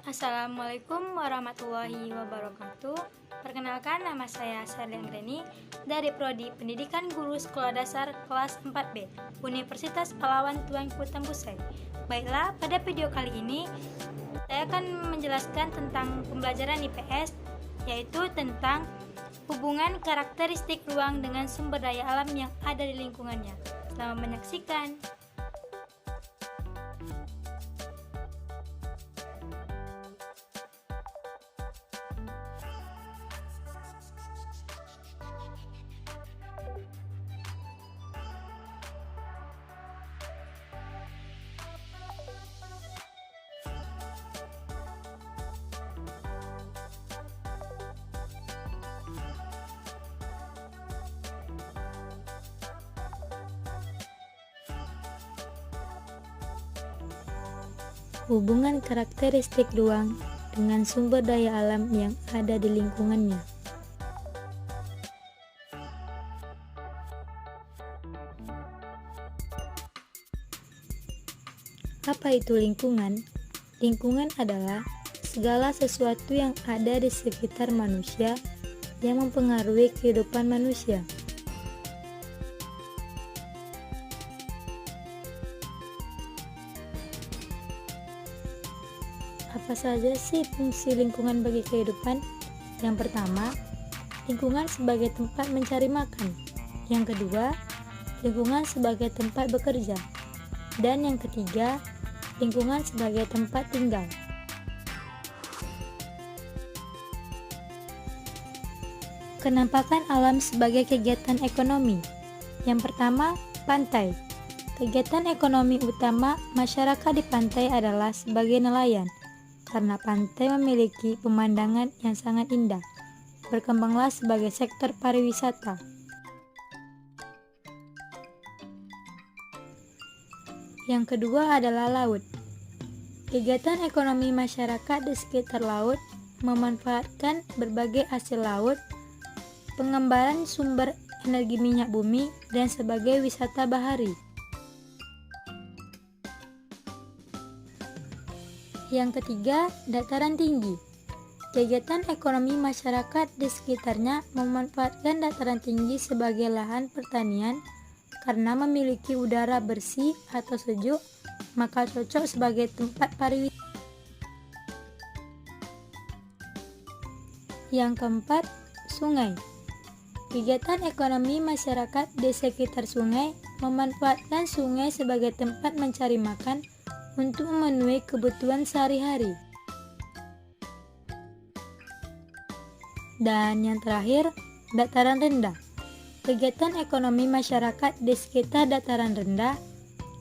Assalamualaikum warahmatullahi wabarakatuh. Perkenalkan, nama saya Sherly Anggreni dari Prodi Pendidikan Guru Sekolah Dasar kelas 4B Universitas Pahlawan Tuanku Tembusai. Baiklah, pada video kali ini saya akan menjelaskan tentang pembelajaran IPS, yaitu tentang hubungan karakteristik ruang dengan sumber daya alam yang ada di lingkungannya. Selamat menyaksikan. Hubungan karakteristik ruang dengan sumber daya alam yang ada di lingkungannya. Apa itu lingkungan? Lingkungan adalah segala sesuatu yang ada di sekitar manusia yang mempengaruhi kehidupan manusia. Apa saja sih fungsi lingkungan bagi kehidupan? Yang pertama, lingkungan sebagai tempat mencari makan. Yang kedua, lingkungan sebagai tempat bekerja. Dan yang ketiga, lingkungan sebagai tempat tinggal. Kenampakan alam sebagai kegiatan ekonomi. Yang pertama, pantai. Kegiatan ekonomi utama masyarakat di pantai adalah sebagai nelayan. Karena pantai memiliki pemandangan yang sangat indah, berkembanglah sebagai sektor pariwisata. Yang kedua adalah laut. Kegiatan ekonomi masyarakat di sekitar laut memanfaatkan berbagai hasil laut, pengembangan sumber energi minyak bumi, dan sebagai wisata bahari. Yang ketiga, dataran tinggi. Kegiatan ekonomi masyarakat di sekitarnya memanfaatkan dataran tinggi sebagai lahan pertanian karena memiliki udara bersih atau sejuk, maka cocok sebagai tempat pariwisata. Yang keempat, sungai. Kegiatan ekonomi masyarakat di sekitar sungai memanfaatkan sungai sebagai tempat mencari makan untuk memenuhi kebutuhan sehari-hari. Dan yang terakhir, dataran rendah. Kegiatan ekonomi masyarakat di sekitar dataran rendah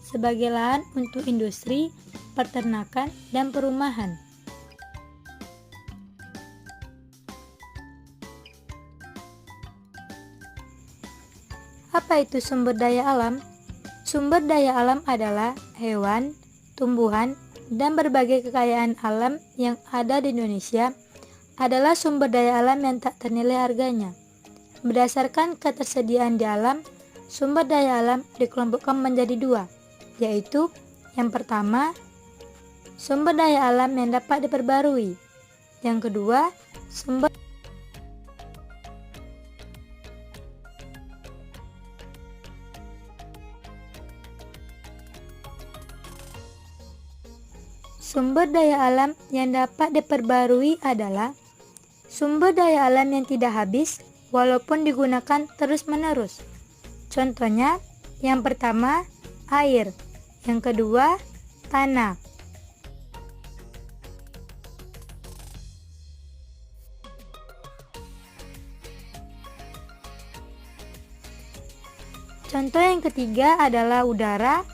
sebagai lahan untuk industri, peternakan, dan perumahan. Apa itu sumber daya alam? Sumber daya alam adalah hewan, tumbuhan, dan berbagai kekayaan alam yang ada di Indonesia adalah sumber daya alam yang tak ternilai harganya. Berdasarkan ketersediaan di alam, sumber daya alam dikelompokkan menjadi dua, yaitu yang pertama, sumber daya alam yang dapat diperbarui. Yang kedua, sumber daya alam yang dapat diperbarui adalah sumber daya alam yang tidak habis walaupun digunakan terus-menerus. Contohnya, yang pertama, air. Yang kedua, tanah. Contoh yang ketiga adalah udara.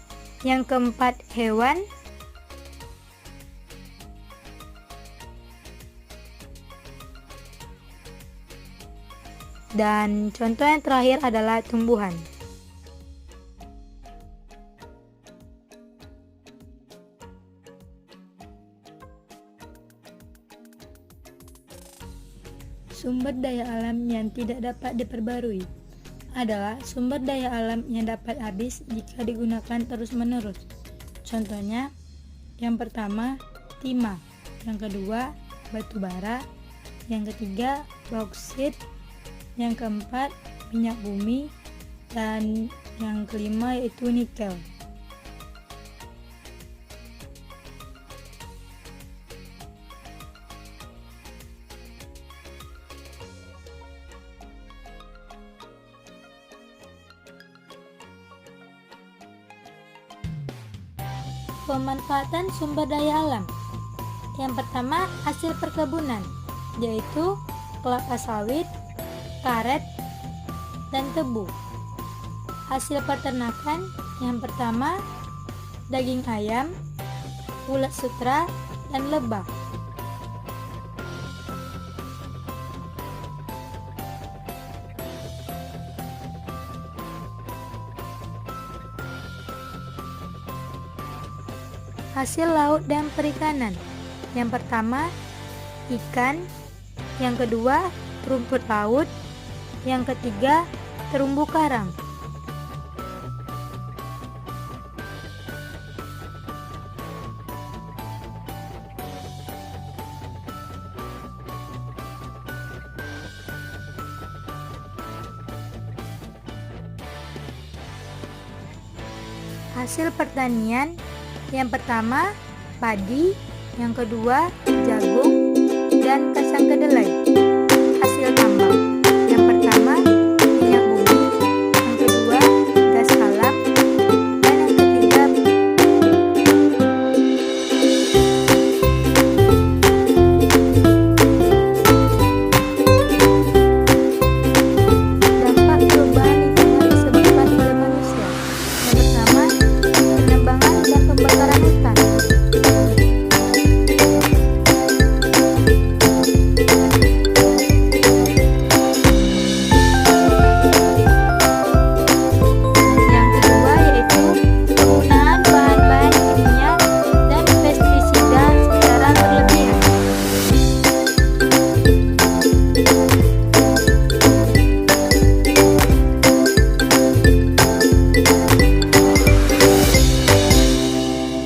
Yang keempat, hewan. Dan contoh yang terakhir adalah tumbuhan. Sumber daya alam yang tidak dapat diperbarui adalah sumber daya alam yang dapat habis jika digunakan terus-menerus. Contohnya, yang pertama, timah. yang kedua batu bara, yang ketiga bauksit, yang keempat minyak bumi, dan yang kelima yaitu nikel. Pemanfaatan sumber daya alam. Yang pertama, hasil perkebunan, yaitu kelapa sawit, karet, dan tebu. Hasil peternakan, yang pertama, daging ayam, ulat sutra, dan lebah. Hasil laut dan perikanan. Yang pertama, ikan. Yang kedua, rumput laut. Yang ketiga, terumbu karang. Hasil pertanian. Yang pertama, padi, yang kedua, jagung, dan kacang kedelai. Hasil tambang. Yang pertama, minyak bumi, yang kedua, gas alam, dan yang ketiga, dampak perubahan lingkungan disebabkan oleh manusia. Yang pertama, penebangan dan pembakaran hutan. Yang kedua yaitu penggunaan bahan-bahan kimia dan pestisida secara berlebihan.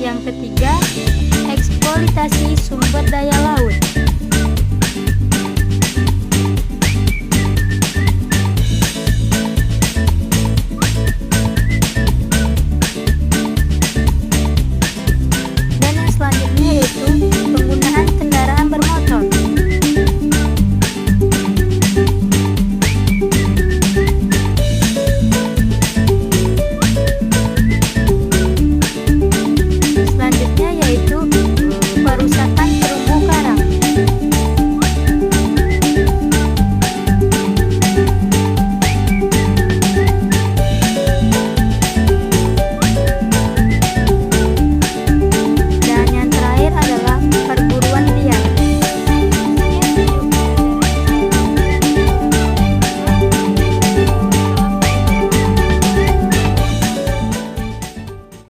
Yang ketiga, eksploitasi sumber daya laut.